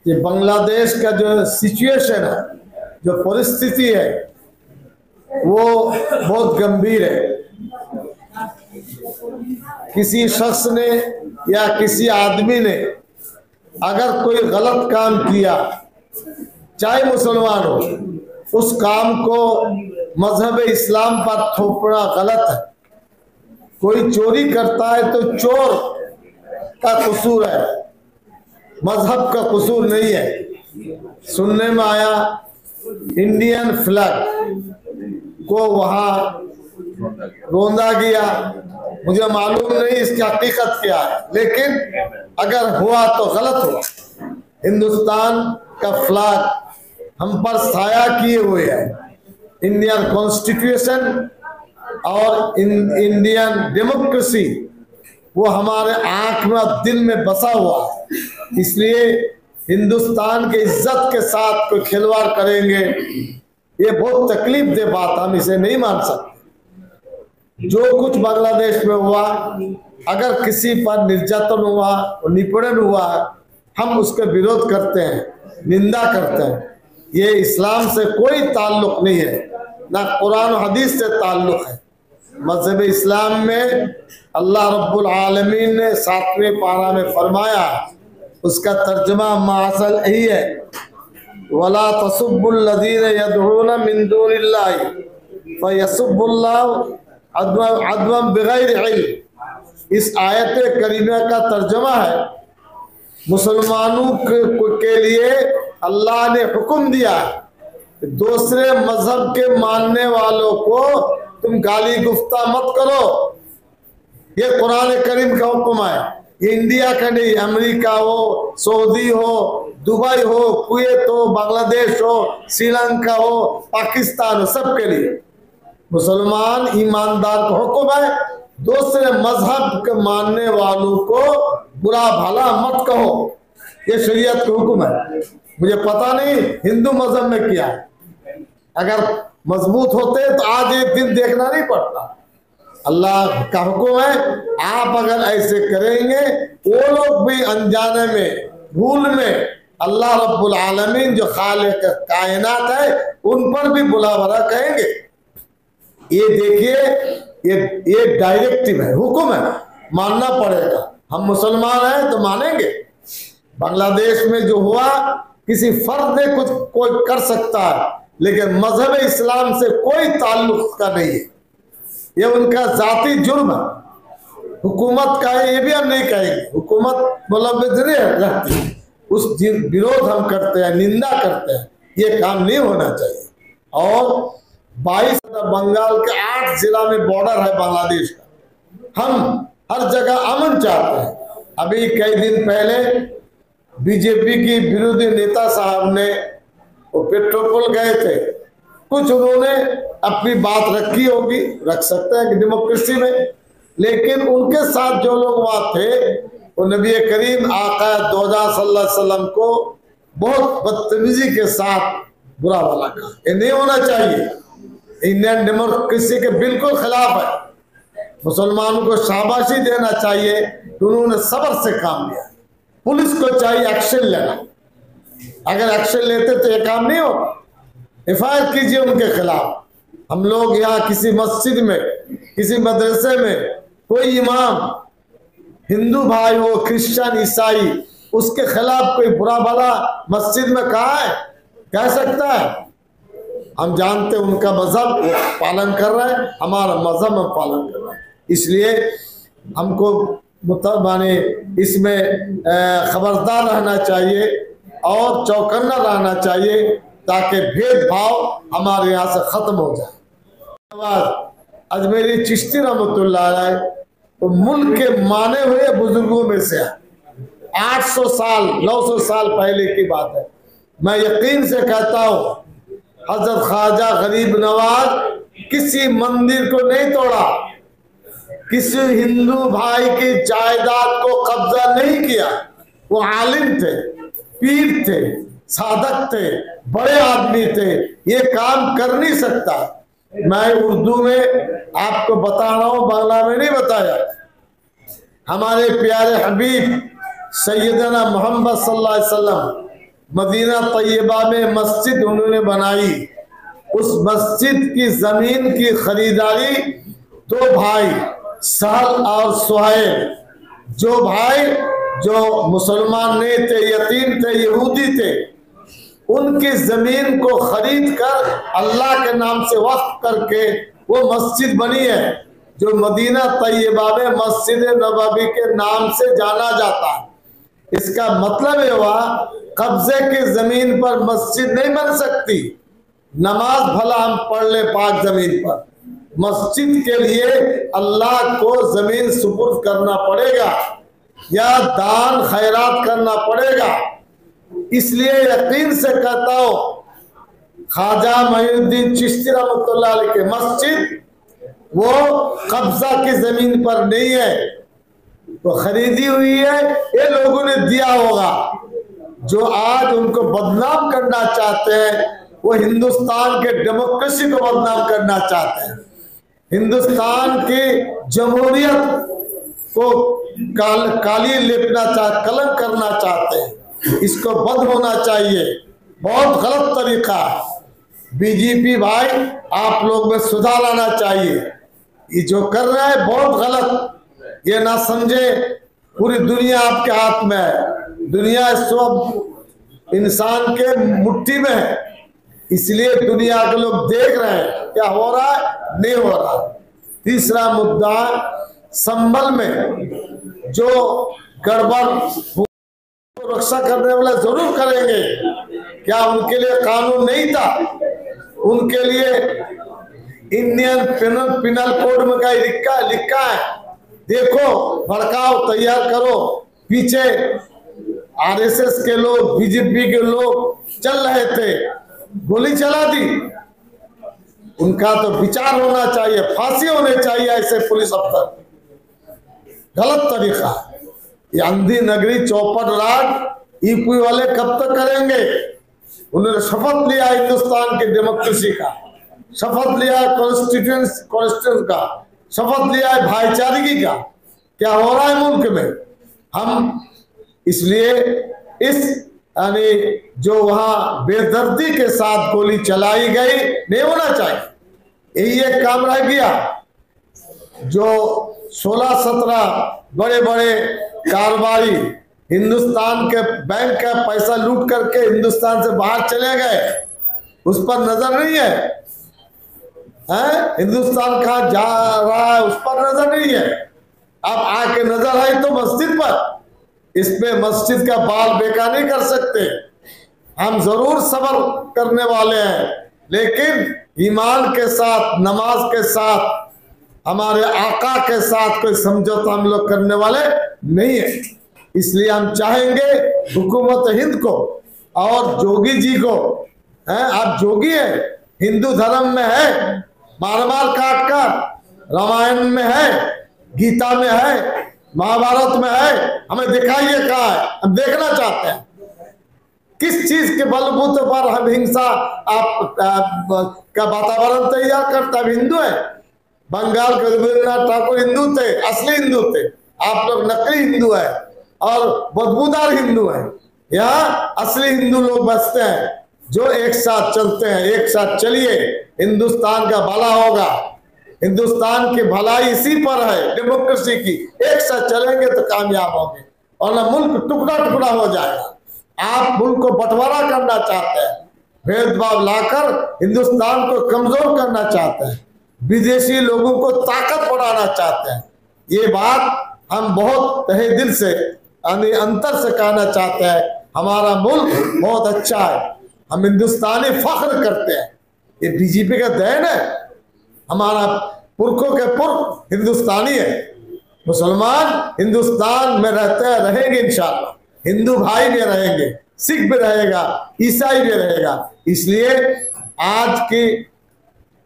कि बांग्लादेश का जो सिचुएशन है, जो परिस्थिति है, वो बहुत गंभीर है। किसी शख्स ने या किसी आदमी ने अगर कोई गलत काम किया, चाहे मुसलमान हो, उस काम को मजहब इस्लाम पर थोपना गलत है। कोई चोरी करता है तो चोर का कसूर है, मजहब का कसूर नहीं है। सुनने में आया इंडियन फ्लैग को वहां रोंदा गया, मुझे मालूम नहीं इसकी हकीकत क्या है, लेकिन अगर हुआ तो गलत हुआ। हिंदुस्तान का फ्लैग हम पर साया किए हुए है। इंडियन कॉन्स्टिट्यूशन और इंडियन डेमोक्रेसी वो हमारे आंख में और दिल में बसा हुआ है। इसलिए हिंदुस्तान के इज्जत के साथ कोई खिलवाड़ करेंगे, ये बहुत तकलीफ दे बात, हम इसे नहीं मान सकते। जो कुछ बांग्लादेश में हुआ, अगर किसी पर निर्यातन हुआ, निपीड़न हुआ, हम उसके विरोध करते हैं, निंदा करते हैं। ये इस्लाम से कोई ताल्लुक नहीं है, ना कुरान और हदीस से ताल्लुक है। मज़हब इस्लाम में अल्लाह रब्बुल आलमीन ने 7वें पारा में फरमाया, उसका तर्जुमा मासल यही है, वला तसुब्बुल्लज़ीना यदऊना मिन दूनिल्लाहि फयसुब्बुल्लाह अदवन बिगैर इल्म। इस आयत करीमा का तर्जुमा है, मुसलमानों के लिए अल्लाह ने हुक्म दिया दूसरे मजहब के मानने वालों को तुम गाली गुफ्ता मत करो। ये कुरान करीम का हुक्म है। ये इंडिया का नहीं, अमेरिका हो, सऊदी हो, दुबई हो, कुवैत हो, बांग्लादेश हो, श्रीलंका हो, पाकिस्तान हो, सबके लिए मुसलमान ईमानदार का हुक्म है दूसरे मजहब के मानने वालों को बुरा भला मत कहो। ये शरीयत का हुक्म है। मुझे पता नहीं हिंदू मजहब में क्या है, अगर मजबूत होते तो आज एक दिन देखना नहीं पड़ता। अल्लाह का हुक्म है, आप अगर ऐसे करेंगे, वो लोग भी अनजाने में, भूल में अल्लाह रब्बुल आलमीन जो खालिक कायनात है उन पर भी बुरा भला कहेंगे। ये देखिए, ये डायरेक्टिव है, हुक्म है, मानना पड़ेगा। हम मुसलमान हैं तो मानेंगे। बांग्लादेश में जो हुआ, किसी फर्द ने कुछ कोई कर सकता है, लेकिन मजहब इस्लाम से कोई ताल्लुक का नहीं है। ये उनका जाती जुर्म है। हुकूमत का है, ये भी हम नहीं कहेंगे। हुकूमत मुलव्वज़ रहती है, उस विरोध हम करते हैं, निंदा करते हैं। ये काम नहीं होना चाहिए। और 22 बंगाल के 8 जिला में बॉर्डर है बांग्लादेश का। हम हर जगह अमन चाहते हैं। अभी कई दिन पहले बीजेपी की विरोधी नेता साहब ने वो पेट्रोपोल गए थे, कुछ उन्होंने अपनी बात रखी होगी, रख सकते हैं कि डेमोक्रेसी में, लेकिन उनके साथ जो लोग वहां थे वो नबी करीम आका सल्लल्लाहु अलैहि वसल्लम को बहुत बदतमीजी के साथ बुरा भला कहा। ये नहीं होना चाहिए। इंडियन डेमोक्रेसी के बिल्कुल खिलाफ है। मुसलमानों को शाबाशी देना चाहिए कि उन्होंने सब्र से काम लिया। पुलिस को चाहिए एक्शन लेना, अगर एक्शन लेते तो ये काम नहीं होता। एफआईआर कीजिए उनके खिलाफ। हम लोग यहाँ किसी मस्जिद में, किसी मदरसे में कोई इमाम, हिंदू भाई हो, क्रिश्चियन, ईसाई, उसके खिलाफ कोई बुरा भला मस्जिद में कहा है, कह सकता है? हम जानते उनका मजहब पालन कर रहे हैं, हमारा मजहब में पालन कर रहा है। इसलिए हमको माने इसमें खबरदार रहना चाहिए और चौकन्ना रहना चाहिए, ताकि भेदभाव हमारे यहाँ से खत्म हो जाए। अजमेरी चिश्ती रहमतुल्लाह अलैह तो मुल्क के माने हुए बुजुर्गों में से 800 साल 900 साल पहले की बात है। मैं यकीन से कहता हूँ, हजरत ख्वाजा गरीब नवाज किसी मंदिर को नहीं तोड़ा, किसी हिंदू भाई की जायदाद को कब्जा नहीं किया। वो आलिम थे, पीर थे, साधक थे, बड़े आदमी थे, ये काम कर नहीं सकता। मैं उर्दू में आपको बता रहा हूँ, बांग्ला में नहीं बताया। हमारे प्यारे हबीब सैयदना मोहम्मद सल्लल्लाहु अलैहि वसल्लम मदीना तैयबा में मस्जिद उन्होंने बनाई। उस मस्जिद की जमीन की खरीदारी दो भाई सहल और सुहैल, जो भाई जो मुसलमान नहीं थे, यतीम थे, यहूदी थे, उनकी जमीन को खरीद कर अल्लाह के नाम से वक्फ करके वो मस्जिद बनी है, जो मदीना तैयबा में मस्जिद नबवी के नाम से जाना जाता है। इसका मतलब ये हुआ कब्जे की जमीन पर मस्जिद नहीं बन सकती। नमाज भला हम पढ़ ले पाक जमीन पर, मस्जिद के लिए अल्लाह को जमीन सुपुर्द करना पड़ेगा या दान खैरात करना पड़ेगा। इसलिए यकीन से कहता हूं ख्वाजा मोइनुद्दीन चिश्ती रहमतुल्लाह अलैह के मस्जिद वो कब्जा की जमीन पर नहीं है, तो खरीदी हुई है, ये लोगों ने दिया होगा। जो आज उनको बदनाम करना चाहते हैं वो हिंदुस्तान के डेमोक्रेसी को बदनाम करना चाहते हैं, हिंदुस्तान की जमहूरियत को काली लेपना कलंक करना चाहते हैं। इसको बंद होना चाहिए, बहुत गलत तरीका। बीजेपी भाई आप लोग में सुधार लाना चाहिए, ये जो कर रहा है बहुत गलत। ये ना समझे पूरी दुनिया आपके हाथ में है, दुनिया सब इंसान के मुट्ठी में है, इसलिए दुनिया के लोग देख रहे हैं क्या हो रहा है, नहीं हो रहा। तीसरा मुद्दा, संभल में जो गड़बड़ रक्षा करने वाले जरूर करेंगे, क्या उनके लिए कानून नहीं था? उनके लिए इंडियन पिनल कोड में का लिखा है, देखो भड़काओ तैयार करो, पीछे आरएसएस के लोग, बीजेपी के लोग चल रहे थे, गोली चला दी। उनका तो विचार होना चाहिए, फांसी होने चाहिए ऐसे पुलिस अफसर। गलत तरीका है ये। अंधी नगरी चौपट राज यूपी वाले कब तक करेंगे? उन्होंने शपथ लिया हिंदुस्तान की डेमोक्रेसी का, शपथ लिया है कॉन्स्टिट्यूशन का, शपथ लिया है भाईचारगी का। क्या हो रहा है मुल्क में? हम इसलिए इस यानी जो वहां बेदर्दी के साथ गोली चलाई गई नहीं होना चाहिए, यही एक काम रह गया। जो 16-17 बड़े बड़े कारोबारी हिंदुस्तान के बैंक का पैसा लूट करके हिंदुस्तान से बाहर चले गए, उस पर नजर नहीं है, हिंदुस्तान कहाँ जा रहा है उस पर नजर नहीं है। अब आके नजर आई तो मस्जिद पर, इस पे मस्जिद का बाल बेकार नहीं कर सकते। हम जरूर सब्र करने वाले हैं, लेकिन ईमान के साथ, नमाज के साथ, हमारे आका के साथ कोई समझौता हम लोग करने वाले नहीं है। इसलिए हम चाहेंगे हुकूमत हिंद को और जोगी जी को, आप जोगी है, हिंदू धर्म में है, मार मार काट कर, रामायण में है, गीता में है, महाभारत में है, हमें दिखाइए कहाँ है, हम देखना चाहते हैं। किस चीज के बलबूते पर हम हिंसा का वातावरण तैयार करता है? हिंदू है, बंगाल के रविन्द्रनाथ ठाकुर हिंदू थे, असली हिंदू थे, आप लोग नकली हिंदू है और बदबूदार हिंदू है। यहाँ असली हिंदू लोग बसते हैं जो एक साथ चलते हैं। एक साथ चलिए, हिंदुस्तान का भला होगा। हिंदुस्तान की भलाई इसी पर है, डेमोक्रेसी की। एक साथ चलेंगे तो कामयाब होंगे, और ना मुल्क टुकड़ा टुकड़ा हो जाएगा। आप मुल्क को बंटवारा करना चाहते हैं, भेदभाव लाकर हिंदुस्तान को कमजोर करना चाहते हैं, विदेशी लोगों को ताकत बढ़ाना चाहते हैं। ये बात हम बहुत तहे दिल से अंतर से कहना चाहते हैं। हमारा मुल्क बहुत अच्छा है, हम हिंदुस्तानी फख्र करते हैं। ये बीजेपी का देन है, हमारा पुरखों के पुरख हिंदुस्तानी है। मुसलमान हिंदुस्तान में रहते हैं, रहेंगे इंशाअल्लाह। हिंदू भाई भी रहेंगे, सिख भी रहेगा, ईसाई भी रहेगा। इसलिए आज की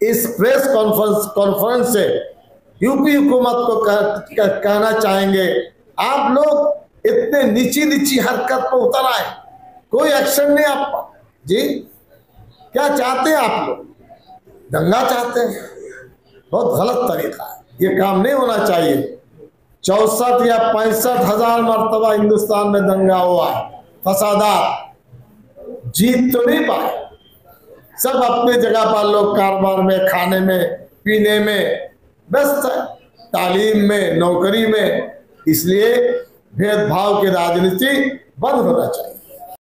इस प्रेस कॉन्फ्रेंस से यूपी हुकूमत को कहना चाहेंगे, आप लोग इतने नीची हरकत पर उतर आए, कोई एक्शन नहीं आपका जी। क्या चाहते हैं आप लोग? दंगा चाहते हैं? बहुत गलत तरीका है, ये काम नहीं होना चाहिए। 64 या 65 हजार मरतबा हिंदुस्तान में दंगा हुआ, फसादात। जीत तो नहीं पाए। सब अपनी जगह पर लोग कारोबार में, खाने में, पीने में व्यस्त है, तालीम में, नौकरी में। इसलिए भेदभाव की राजनीति बंद होना चाहिए।